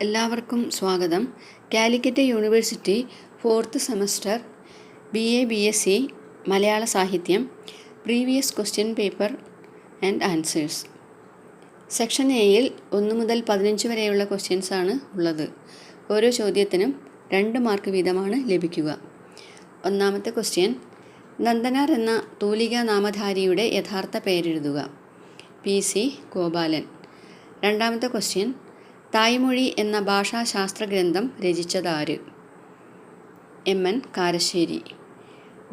എല്ലാവർക്കും സ്വാഗതം. Calicut university 4th semester BA BSc മലയാള സാഹിത്യം previous question paper and answers. Section എയിൽ 1 മുതൽ 15 വരെയുള്ള ക്വസ്റ്റ്യൻസ് ആണ് ഉള്ളത്. ഓരോ ചോദ്യത്തിനും 2 മാർക്ക് വീതമാണ് ലഭിക്കുക. ഒന്നാമത്തെ ക്വസ്റ്റ്യൻ, നന്ദനാർ എന്ന തൂലികാ നാമധാരിയുടെ യഥാർത്ഥ പേരെഴുതുക. PC ഗോപാലൻ. രണ്ടാമത്തെ ക്വസ്റ്റ്യൻ, തായ്മൊഴി എന്ന ഭാഷാശാസ്ത്ര ഗ്രന്ഥം രചിച്ചതാര്? MN കാരശ്ശേരി.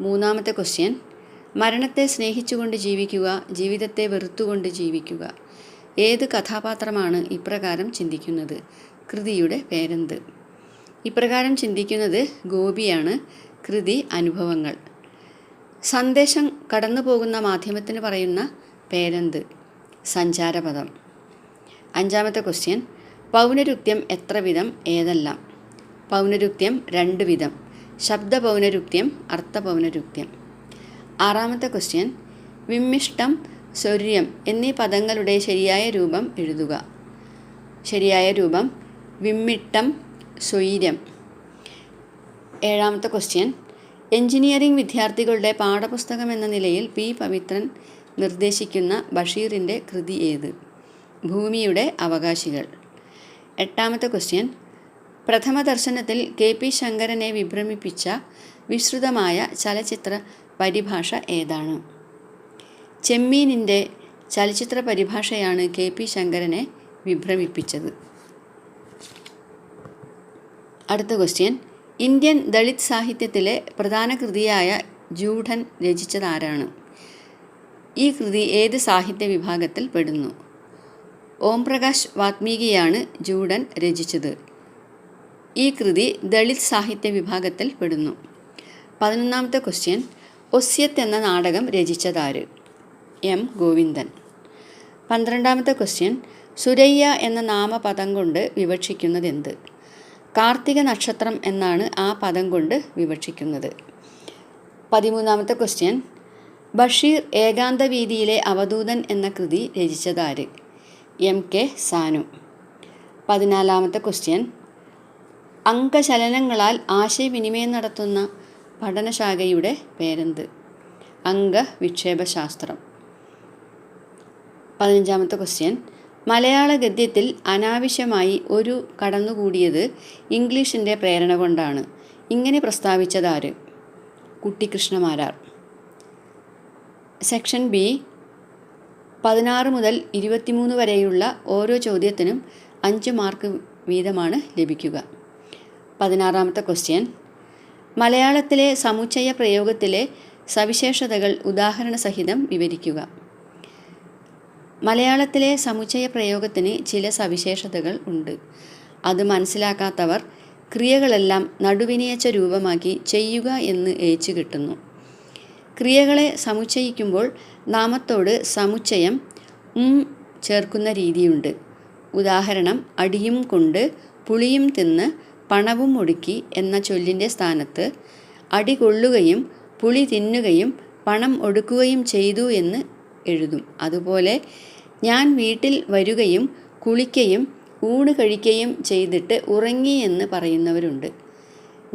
മൂന്നാമത്തെ ക്വസ്റ്റ്യൻ, മരണത്തെ സ്നേഹിച്ചുകൊണ്ട് ജീവിക്കുക, ജീവിതത്തെ വെറുത്തുകൊണ്ട് ജീവിക്കുക. ഏത് കഥാപാത്രമാണ് ഇപ്രകാരം ചിന്തിക്കുന്നത്? കൃതിയുടെ പേരെന്ത്? ഇപ്രകാരം ചിന്തിക്കുന്നത് ഗോപിയാണ്. കൃതി അനുഭവങ്ങൾ. സന്ദേശം കടന്നു പോകുന്ന മാധ്യമത്തിന് പറയുന്ന പേരെന്ത്? സഞ്ചാരപഥം. അഞ്ചാമത്തെ ക്വസ്റ്റ്യൻ, പൗനരുക്ത്യം എത്ര വിധം, ഏതെല്ലാം? പൗനരുക്ത്യം 2 വിധം: ശബ്ദപൗനരുക്ത്യം, അർത്ഥപൗനരുക്ത്യം. ആറാമത്തെ ക്വസ്റ്റ്യൻ, വിമ്മിഷ്ടം, സ്വര്യം എന്നീ പദങ്ങളുടെ ശരിയായ രൂപം എഴുതുക. ശരിയായ രൂപം വിമ്മിട്ടം, സ്വൈര്യം. ഏഴാമത്തെ ക്വസ്റ്റ്യൻ, എഞ്ചിനീയറിംഗ് വിദ്യാർത്ഥികളുടെ പാഠപുസ്തകം എന്ന നിലയിൽ P. പവിത്രൻ നിർദ്ദേശിക്കുന്ന ബഷീറിൻ്റെ കൃതി ഏത്? ഭൂമിയുടെ അവകാശികൾ. എട്ടാമത്തെ ക്വസ്റ്റ്യൻ, പ്രഥമ ദർശനത്തിൽ KP ശങ്കരനെ വിഭ്രമിപ്പിച്ച വിശ്രുതമായ ചലച്ചിത്ര പരിഭാഷ ഏതാണ്? ചെമ്മീനിൻ്റെ ചലച്ചിത്ര പരിഭാഷയാണ് KP ശങ്കരനെ വിഭ്രമിപ്പിച്ചത്. അടുത്ത ക്വസ്റ്റ്യൻ, ഇന്ത്യൻ ദളിത് സാഹിത്യത്തിലെ പ്രധാന കൃതിയായ ജൂഢൻ രചിച്ചതാരാണ്? ഈ കൃതി ഏത് സാഹിത്യ വിഭാഗത്തിൽ പെടുന്നു? ഓംപ്രകാശ് വാത്മീകിയാണ് ജൂഢൻ രചിച്ചത്. ഈ കൃതി ദളിത് സാഹിത്യ വിഭാഗത്തിൽ പെടുന്നു. 11ാമത്തെ ക്വസ്റ്റ്യൻ, ഒസ്യത്ത് എന്ന നാടകം രചിച്ചതാര്? M. ഗോവിന്ദൻ. 12ാമത്തെ ക്വസ്റ്റ്യൻ, സുരയ്യ എന്ന നാമപദം കൊണ്ട് വിവക്ഷിക്കുന്നതെന്ത്? കാർത്തിക നക്ഷത്രം എന്നാണ് ആ പദം കൊണ്ട് വിവക്ഷിക്കുന്നത്. 13ാമത്തെ ക്വസ്റ്റ്യൻ, ബഷീർ ഏകാന്തവീതിയിലെ അവധൂതൻ എന്ന കൃതി രചിച്ചതാര്? MK സാനു. 14ാമത്തെ ക്വസ്റ്റ്യൻ, അംഗചലനങ്ങളാൽ ആശയവിനിമയം നടത്തുന്ന പഠനശാഖയുടെ പേരെന്ത്? അംഗവിക്ഷേപശാസ്ത്രം. 15ാമത്തെ ക്വസ്റ്റ്യൻ, മലയാള ഗദ്യത്തിൽ അനാവശ്യമായി ഒരു കടന്നുകൂടിയത് ഇംഗ്ലീഷിൻ്റെ പ്രേരണ കൊണ്ടാണ്. ഇങ്ങനെ പ്രസ്താവിച്ചതാര്? കുട്ടിക്കൃഷ്ണമാരാർ. സെക്ഷൻ B 16 മുതൽ 23 വരെയുള്ള ഓരോ ചോദ്യത്തിനും 5 മാർക്ക് വീതമാണ് ലഭിക്കുക. 16ാമത്തെ ക്വസ്റ്റ്യൻ, മലയാളത്തിലെ സമുച്ചയ പ്രയോഗത്തിലെ സവിശേഷതകൾ ഉദാഹരണസഹിതം വിവരിക്കുക. മലയാളത്തിലെ സമുച്ചയ പ്രയോഗത്തിന് ചില സവിശേഷതകൾ ഉണ്ട്. അത് മനസ്സിലാക്കാത്തവർ ക്രിയകളെല്ലാം നടുവിനിയച്ച രൂപമാക്കി ചെയ്യുക എന്ന് ഏച്ചു കിട്ടുന്നു. ക്രിയകളെ സമുച്ചയിക്കുമ്പോൾ നാമത്തോട് സമുച്ചയം ചേർക്കുന്ന രീതിയുണ്ട്. ഉദാഹരണം, അടിയും കൊണ്ട് പുളിയും തിന്ന് പണവും ഒടുക്കി എന്ന ചൊല്ലിൻ്റെ സ്ഥാനത്ത് അടി കൊള്ളുകയും പുളി തിന്നുകയും പണം ഒടുക്കുകയും ചെയ്തു എന്ന് എഴുതും. അതുപോലെ ഞാൻ വീട്ടിൽ വരികയും കുളിക്കുകയും ഊണ് കഴിക്കുകയും ചെയ്തിട്ട് ഉറങ്ങി എന്ന് പറയുന്നവരുണ്ട്.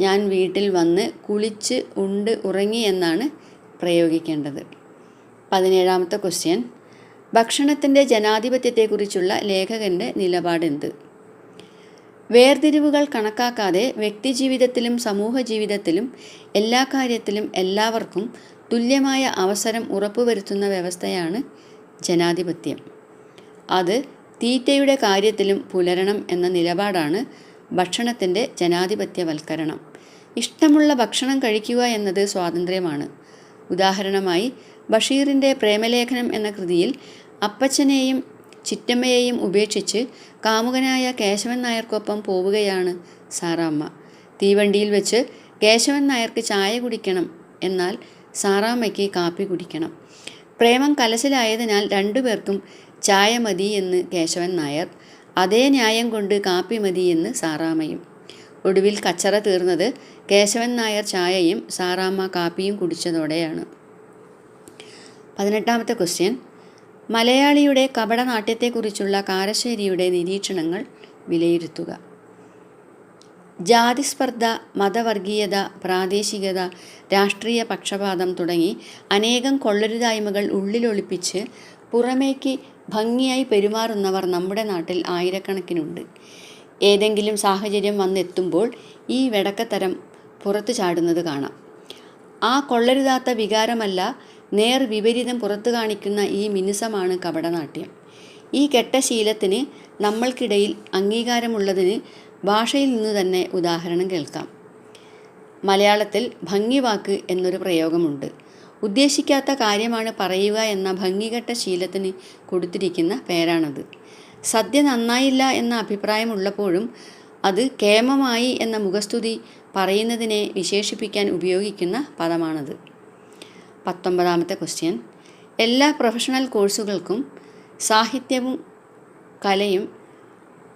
ഞാൻ വീട്ടിൽ വന്ന് കുളിച്ച് ഉണ്ട് ഉറങ്ങി എന്നാണ് പ്രയോഗിക്കേണ്ടത്. 17ാമത്തെ ക്വസ്റ്റ്യൻ, ഭക്ഷണത്തിൻ്റെ ജനാധിപത്യത്തെക്കുറിച്ചുള്ള ലേഖകൻ്റെ നിലപാടെന്ത്? വേർതിരിവുകൾ കണക്കാക്കാതെ വ്യക്തിജീവിതത്തിലും സമൂഹ ജീവിതത്തിലും എല്ലാ കാര്യത്തിലും എല്ലാവർക്കും തുല്യമായ അവസരം ഉറപ്പുവരുത്തുന്ന വ്യവസ്ഥയാണ് ജനാധിപത്യം. അത് തീറ്റയുടെ കാര്യത്തിലും പുലരണം എന്ന നിലപാടാണ് ഭക്ഷണത്തിൻ്റെ ജനാധിപത്യവൽക്കരണം. ഇഷ്ടമുള്ള ഭക്ഷണം കഴിക്കുക എന്നത് സ്വാതന്ത്ര്യമാണ്. ഉദാഹരണമായി, ബഷീറിൻ്റെ പ്രേമലേഖനം എന്ന കൃതിയിൽ അപ്പച്ചനെയും ചിറ്റമ്മയെയും ഉപേക്ഷിച്ച് കാമുകനായ കേശവൻ നായർക്കൊപ്പം പോവുകയാണ് സാറാമ്മ. തീവണ്ടിയിൽ വെച്ച് കേശവൻ നായർക്ക് ചായ കുടിക്കണം, എന്നാൽ സാറാമ്മയ്ക്ക് കാപ്പി കുടിക്കണം. പ്രേമം കലശലായതിനാൽ 2 പേർക്കും ചായ മതി എന്ന് കേശവൻ നായർ, അതേ ന്യായം കൊണ്ട് കാപ്പി മതി എന്ന് സാറാമ്മയും. ഒടുവിൽ കച്ചറ തീർന്നത് കേശവൻ നായർ ചായയും സാറാമ്മ കാപ്പിയും കുടിച്ചതോടെയാണ്. 18ാമത്തെ ക്വസ്റ്റ്യൻ, മലയാളിയുടെ കപടനാട്യത്തെക്കുറിച്ചുള്ള കാരശ്ശേരിയുടെ നിരീക്ഷണങ്ങൾ വിലയിരുത്തുക. ജാതിസ്പർദ്ധ, മതവർഗീയത, പ്രാദേശികത, രാഷ്ട്രീയ പക്ഷപാതം തുടങ്ങി അനേകം കൊള്ളരുതായ്മകൾ ഉള്ളിലൊളിപ്പിച്ച് പുറമേക്ക് ഭംഗിയായി പെരുമാറുന്നവർ നമ്മുടെ നാട്ടിൽ ആയിരക്കണക്കിനുണ്ട്. ഏതെങ്കിലും സാഹചര്യം വന്നെത്തുമ്പോൾ ഈ വെടക്കത്തരം പുറത്തു ചാടുന്നത് കാണാം. ആ കൊള്ളരുതാത്ത വികാരമല്ല, നേർ വിപരീതം പുറത്തു കാണിക്കുന്ന ഈ മിനുസമാണ് കപടനാട്യം. ഈ കെട്ട ശീലത്തിന് നമ്മൾക്കിടയിൽ അംഗീകാരമുള്ളതിന് ഭാഷയിൽ നിന്ന് തന്നെ ഉദാഹരണം കേൾക്കാം. മലയാളത്തിൽ ഭംഗിവാക്ക് എന്നൊരു പ്രയോഗമുണ്ട്. ഉദ്ദേശിക്കാത്ത കാര്യമാണ് പറയുക എന്ന ഭംഗികെട്ട ശീലത്തിന് കൊടുത്തിരിക്കുന്ന പേരാണത്. സദ്യ നന്നായില്ല എന്ന അഭിപ്രായമുള്ളപ്പോഴും അത് കേമമായി എന്ന മുഖസ്തുതി പറയുന്നതിനെ വിശേഷിപ്പിക്കാൻ ഉപയോഗിക്കുന്ന പദമാണത്. 19ാമത്തെ ക്വസ്റ്റ്യൻ. എല്ലാ പ്രൊഫഷണൽ കോഴ്സുകൾക്കും സാഹിത്യവും കലയും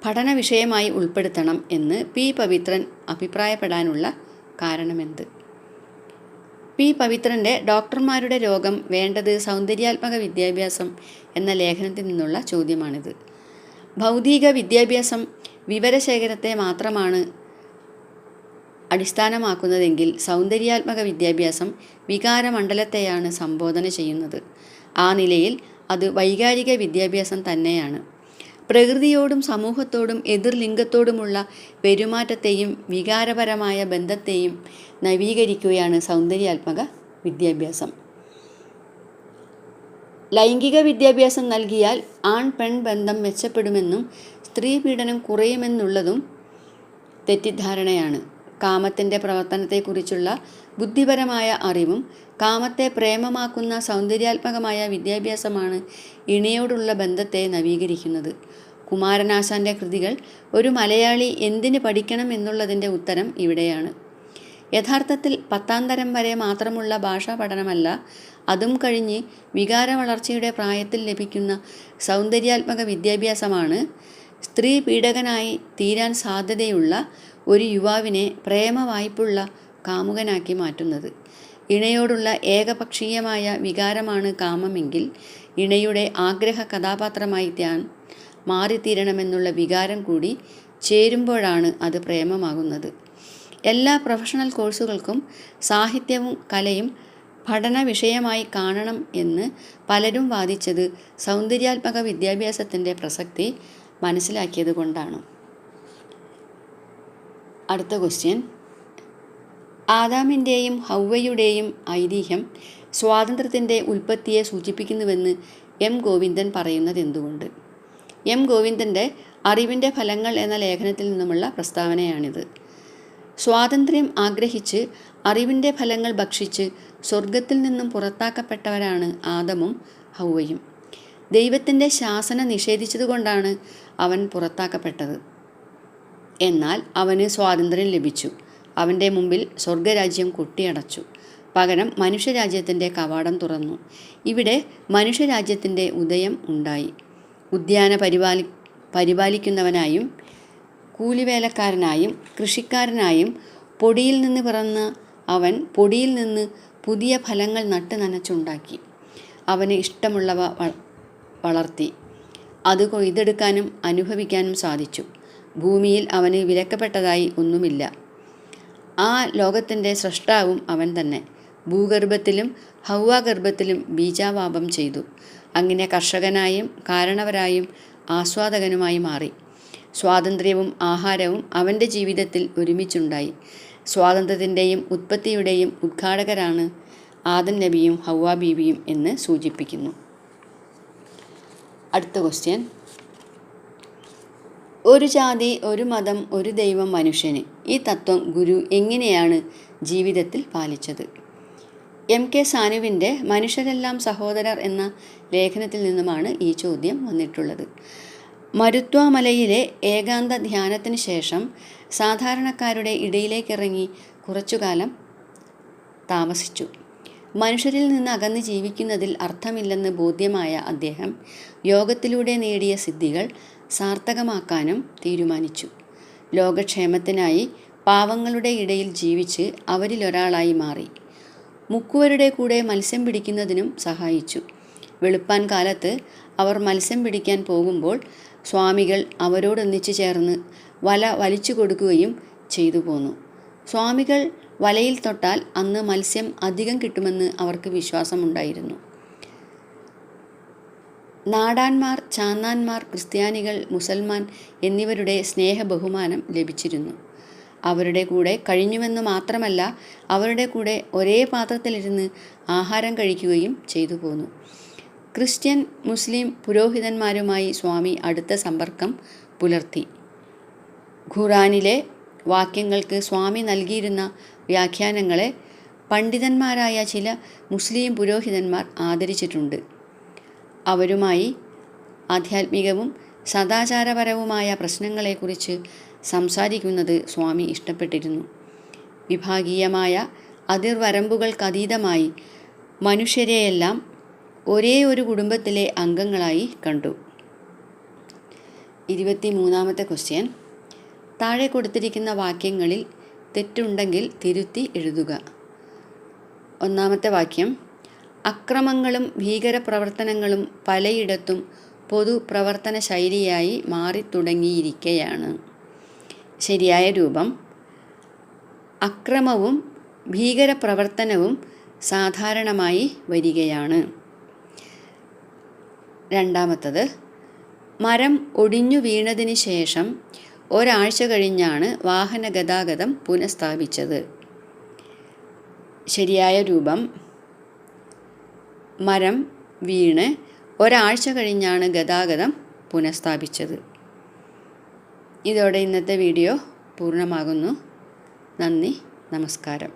പഠന വിഷയമായി ഉൾപ്പെടുത്തണം എന്ന് പി. പവിത്രൻ അഭിപ്രായപ്പെടാനുള്ള കാരണമെന്ത്? പി. പവിത്രൻ്റെ ഡോക്ടർമാരുടെ രോഗം വേണ്ടത് സൗന്ദര്യാത്മക വിദ്യാഭ്യാസം എന്ന ലേഖനത്തിൽ നിന്നുള്ള ചോദ്യമാണിത്. ഭൗതിക വിദ്യാഭ്യാസം വിവരശേഖരത്തെ മാത്രമാണ് അടിസ്ഥാനമാക്കുന്നതെങ്കിൽ സൗന്ദര്യാത്മക വിദ്യാഭ്യാസം വികാരമണ്ഡലത്തെയാണ് സംബോധന ചെയ്യുന്നത്. ആ നിലയിൽ അത് വൈകാരിക വിദ്യാഭ്യാസം തന്നെയാണ്. പ്രകൃതിയോടും സമൂഹത്തോടും എതിർലിംഗത്തോടുമുള്ള പെരുമാറ്റത്തെയും വികാരപരമായ ബന്ധത്തെയും നവീകരിക്കുകയാണ് സൗന്ദര്യാത്മക വിദ്യാഭ്യാസം. ലൈംഗിക വിദ്യാഭ്യാസം നൽകിയാൽ ആൺ പെൺ ബന്ധം മെച്ചപ്പെടുമെന്നും സ്ത്രീ പീഡനം കുറയുമെന്നുള്ളതും തെറ്റിദ്ധാരണയാണ്. കാമത്തിൻ്റെ പ്രവർത്തനത്തെക്കുറിച്ചുള്ള ബുദ്ധിപരമായ അറിവും കാമത്തെ പ്രേമമാക്കുന്ന സൗന്ദര്യാത്മകമായ വിദ്യാഭ്യാസമാണ് ഇണയോടുള്ള ബന്ധത്തെ നവീകരിക്കുന്നത്. കുമാരനാശാൻ്റെ കൃതികൾ ഒരു മലയാളി എന്തിന് പഠിക്കണം എന്നുള്ളതിൻ്റെ ഉത്തരം ഇവിടെയാണ്. യഥാർത്ഥത്തിൽ 10ാം തരം വരെ മാത്രമുള്ള ഭാഷാ പഠനമല്ല, അതും കഴിഞ്ഞ് വികാര വളർച്ചയുടെ പ്രായത്തിൽ ലഭിക്കുന്ന സൗന്ദര്യാത്മക വിദ്യാഭ്യാസമാണ് സ്ത്രീ പീഡകനായി തീരാൻ സാധ്യതയുള്ള ഒരു യുവാവിനെ പ്രേമവായ്പുള്ള കാമുകനാക്കി മാറ്റുന്നത്. ഇണയോടുള്ള ഏകപക്ഷീയമായ വികാരമാണ് കാമമെങ്കിൽ ഇണയുടെ ആഗ്രഹ കഥാപാത്രമായി താൻ മാറിത്തീരണമെന്നുള്ള വികാരം കൂടി ചേരുമ്പോഴാണ് അത് പ്രേമമാകുന്നത്. എല്ലാ പ്രൊഫഷണൽ കോഴ്സുകൾക്കും സാഹിത്യവും കലയും പഠന വിഷയമായി കാണണം എന്ന് പലരും വാദിച്ചത് സൗന്ദര്യാത്മക വിദ്യാഭ്യാസത്തിൻ്റെ പ്രസക്തി മനസ്സിലാക്കിയത് കൊണ്ടാണ്. അടുത്ത ക്വസ്റ്റ്യൻ. ആദാമിൻ്റെയും ഹൗവയുടെയും ഐതിഹ്യം സ്വാതന്ത്ര്യത്തിൻ്റെ ഉൽപ്പത്തിയെ സൂചിപ്പിക്കുന്നുവെന്ന് എം. ഗോവിന്ദൻ പറയുന്നത് എന്തുകൊണ്ട്? എം. ഗോവിന്ദൻ്റെ അറിവിൻ്റെ ഫലങ്ങൾ എന്ന ലേഖനത്തിൽ നിന്നുമുള്ള പ്രസ്താവനയാണിത്. സ്വാതന്ത്ര്യം ആഗ്രഹിച്ച് അറിവിൻ്റെ ഫലങ്ങൾ ഭക്ഷിച്ച് സ്വർഗത്തിൽ നിന്നും പുറത്താക്കപ്പെട്ടവരാണ് ആദമും ഹൗവയും. ദൈവത്തിൻ്റെ ശാസന നിഷേധിച്ചതുകൊണ്ടാണ് അവൻ പുറത്താക്കപ്പെട്ടത്. എന്നാൽ അവന് സ്വാതന്ത്ര്യം ലഭിച്ചു. അവൻ്റെ മുമ്പിൽ സ്വർഗരാജ്യം കൊട്ടിയടച്ചു. പകരം മനുഷ്യരാജ്യത്തിൻ്റെ കവാടം തുറന്നു. ഇവിടെ മനുഷ്യരാജ്യത്തിൻ്റെ ഉദയം ഉണ്ടായി. ഉദ്യാന പരിപാലിക്കുന്നവനായും കൂലിവേലക്കാരനായും കൃഷിക്കാരനായും പൊടിയിൽ നിന്ന് പിറന്ന അവൻ പൊടിയിൽ നിന്ന് പുതിയ ഫലങ്ങൾ നട്ട് നനച്ചുണ്ടാക്കി. അവന് ഇഷ്ടമുള്ളവ വളർത്തി. അത് കൊയ്തെടുക്കാനും അനുഭവിക്കാനും സാധിച്ചു. ഭൂമിയിൽ അവന് വിലക്കപ്പെട്ടതായി ഒന്നുമില്ല. ആ ലോകത്തിൻ്റെ സ്രഷ്ടാവും അവൻ തന്നെ. ഭൂഗർഭത്തിലും ഹൗവാഗർഭത്തിലും ബീജാവാപം ചെയ്തു. അങ്ങനെ കർഷകനായും കാരണവരായും ആസ്വാദകനുമായി മാറി. സ്വാതന്ത്ര്യവും ആഹാരവും അവൻ്റെ ജീവിതത്തിൽ ഒരുമിച്ചുണ്ടായി. സ്വാതന്ത്ര്യത്തിൻ്റെയും ഉത്പത്തിയുടെയും ഉദ്ഘാടകരാണ് ആദം നബിയും ഹൗവ ബീവിയും എന്ന് സൂചിപ്പിക്കുന്നു. അടുത്ത ക്വസ്റ്റ്യൻ. ഒരു ജാതി, ഒരു മതം, ഒരു ദൈവം മനുഷ്യന്. ഈ തത്വം ഗുരു എങ്ങനെയാണ് ജീവിതത്തിൽ പാലിച്ചത്? എം. കെ. സാനുവിൻ്റെ മനുഷ്യരെല്ലാം സഹോദരർ എന്ന ലേഖനത്തിൽ നിന്നുമാണ് ഈ ചോദ്യം വന്നിട്ടുള്ളത്. മരുത്വാമലയിലെ ഏകാന്ത ധ്യാനത്തിന് ശേഷം സാധാരണക്കാരുടെ ഇടയിലേക്കിറങ്ങി കുറച്ചുകാലം താമസിച്ചു. മനുഷ്യരിൽ നിന്ന് അകന്ന് ജീവിക്കുന്നതിൽ അർത്ഥമില്ലെന്ന് ബോധ്യമായ അദ്ദേഹം യോഗത്തിലൂടെ നേടിയ സിദ്ധികൾ സാർത്ഥകമാക്കാനും തീരുമാനിച്ചു. ലോകക്ഷേമത്തിനായി പാവങ്ങളുടെ ഇടയിൽ ജീവിച്ച് അവരിലൊരാളായി മാറി. മുക്കുവരുടെ കൂടെ മത്സ്യം പിടിക്കുന്നതിനും സഹായിച്ചു. വെളുപ്പാൻ കാലത്ത് അവർ മത്സ്യം പിടിക്കാൻ പോകുമ്പോൾ സ്വാമികൾ അവരോടൊന്നിച്ചു ചേർന്ന് വല വലിച്ചു കൊടുക്കുകയും ചെയ്തു പോന്നു. സ്വാമികൾ വലയിൽ തൊട്ടാൽ അന്ന് മത്സ്യം അധികം കിട്ടുമെന്ന് അവർക്ക് വിശ്വാസമുണ്ടായിരുന്നു. നാടാന്മാർ, ചാന്നാന്മാർ, ക്രിസ്ത്യാനികൾ, മുസൽമാൻ എന്നിവരുടെ സ്നേഹ ബഹുമാനം ലഭിച്ചിരുന്നു. അവരുടെ കൂടെ കഴിഞ്ഞുവെന്ന് മാത്രമല്ല, അവരുടെ കൂടെ ഒരേ പാത്രത്തിലിരുന്ന് ആഹാരം കഴിക്കുകയും ചെയ്തു പോന്നു. ക്രിസ്ത്യൻ, മുസ്ലിം പുരോഹിതന്മാരുമായി സ്വാമി അടുത്ത സമ്പർക്കം പുലർത്തി. ഖുറാനിലെ വാക്യങ്ങൾക്ക് സ്വാമി നൽകിയിരുന്ന വ്യാഖ്യാനങ്ങളെ പണ്ഡിതന്മാരായ ചില മുസ്ലിം പുരോഹിതന്മാർ ആദരിച്ചിട്ടുണ്ട്. അവരുമായി ആധ്യാത്മികവും സദാചാരപരവുമായ പ്രശ്നങ്ങളെക്കുറിച്ച് സംസാരിക്കുന്നത് സ്വാമി ഇഷ്ടപ്പെട്ടിരുന്നു. വിഭാഗീയമായ അതിർവരമ്പുകൾക്കതീതമായി മനുഷ്യരെയെല്ലാം ഒരേ ഒരു കുടുംബത്തിലെ അംഗങ്ങളായി കണ്ടു. 23ാമത്തെ ക്വസ്റ്റ്യൻ. താഴെ കൊടുത്തിരിക്കുന്ന വാക്യങ്ങളിൽ തെറ്റുണ്ടെങ്കിൽ തിരുത്തി എഴുതുക. 1ാമത്തെ വാക്യം, അക്രമങ്ങളും ഭീകരപ്രവർത്തനങ്ങളും പലയിടത്തും പൊതുപ്രവർത്തന ശൈലിയായി മാറിത്തുടങ്ങിയിരിക്കുകയാണ്. ശരിയായ രൂപം, അക്രമവും ഭീകരപ്രവർത്തനവും സാധാരണമായി വരികയാണ്. 2ാമത്തത്, മരം ഒടിഞ്ഞു വീണതിന് ശേഷം ഒരാഴ്ച കഴിഞ്ഞാണ് വാഹന ഗതാഗതം പുനഃസ്ഥാപിച്ചത്. ശരിയായ രൂപം, മരം വീണ് ഒരാഴ്ച കഴിഞ്ഞാണ് ഗതാഗതം പുനഃസ്ഥാപിച്ചത്. ഇതോടെ ഇന്നത്തെ വീഡിയോ പൂർണ്ണമാകുന്നു. നന്ദി, നമസ്കാരം.